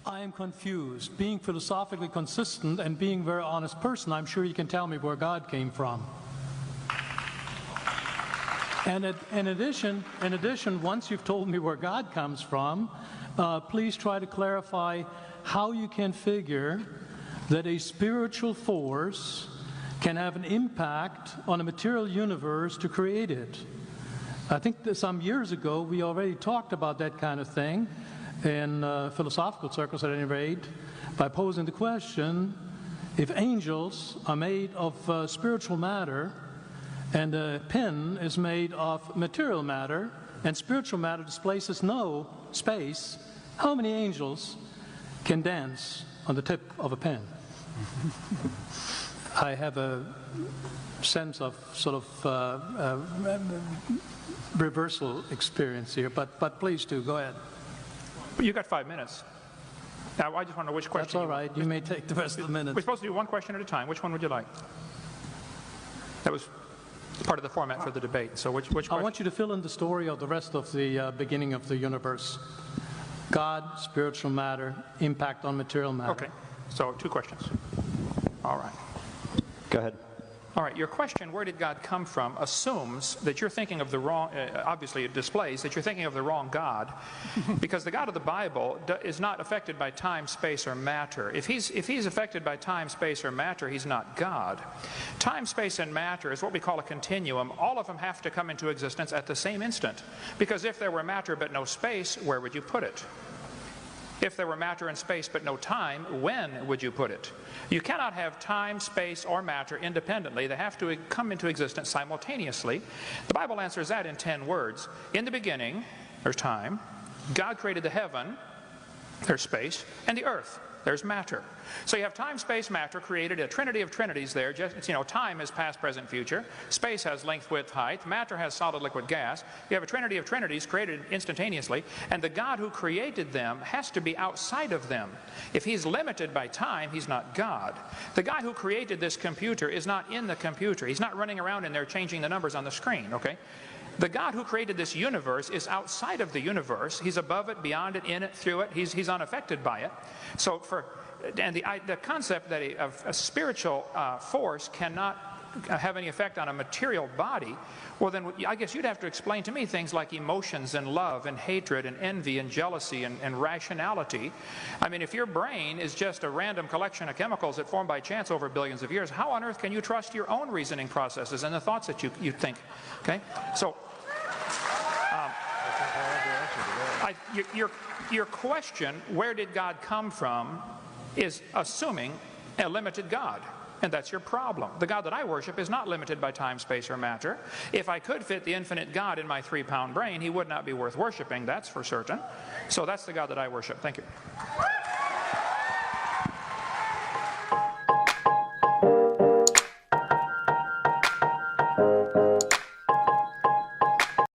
I am confused. Being philosophically consistent and being a very honest person, I'm sure you can tell me where God came from. And in addition, once you've told me where God comes from, please try to clarify how you can figure that a spiritual force can have an impact on a material universe to create it. I think that some years ago we already talked about that kind of thing in philosophical circles at any rate, by posing the question, if angels are made of spiritual matter and a pen is made of material matter and spiritual matter displaces no space, how many angels can dance on the tip of a pen? I have a sense of sort of reversal experience here, but please do, go ahead. You got 5 minutes. Now, I just want to know which question. That's all right. You may take the rest of the minutes. We're supposed to do one question at a time. Which one would you like? That was part of the format for the debate. So which question? I want you to fill in the story of the rest of the beginning of the universe. God, spiritual matter, impact on material matter. Okay. So 2 questions. All right. Go ahead. All right, your question, where did God come from, assumes that you're thinking of the wrong, obviously it displays that you're thinking of the wrong God, because the God of the Bible is not affected by time, space, or matter. If he's affected by time, space, or matter, he's not God. Time, space, and matter is what we call a continuum. All of them have to come into existence at the same instant, because if there were matter but no space, where would you put it? If there were matter and space but no time, when would you put it? You cannot have time, space, or matter independently. They have to come into existence simultaneously. The Bible answers that in 10 words. In the beginning, there's time. God created the heaven, there's space, and the earth, there's matter. So you have time, space, matter, created a trinity of trinities there. Just, time is past, present, future. Space has length, width, height. Matter has solid, liquid, gas. You have a trinity of trinities created instantaneously, and the God who created them has to be outside of them. If he's limited by time, he's not God. The guy who created this computer is not in the computer. He's not running around in there changing the numbers on the screen, okay? The God who created this universe is outside of the universe. He's above it, beyond it, in it, through it. He's unaffected by it. So the concept that a spiritual force cannot have any effect on a material body, well then I guess you'd have to explain to me things like emotions and love and hatred and envy and jealousy and rationality. I mean, if your brain is just a random collection of chemicals that formed by chance over billions of years, how on earth can you trust your own reasoning processes and the thoughts that you think? Okay, so your question, where did God come from, is assuming a limited God. And that's your problem. The God that I worship is not limited by time, space, or matter. If I could fit the infinite God in my 3-pound brain, he would not be worth worshiping, that's for certain. So that's the God that I worship. Thank you.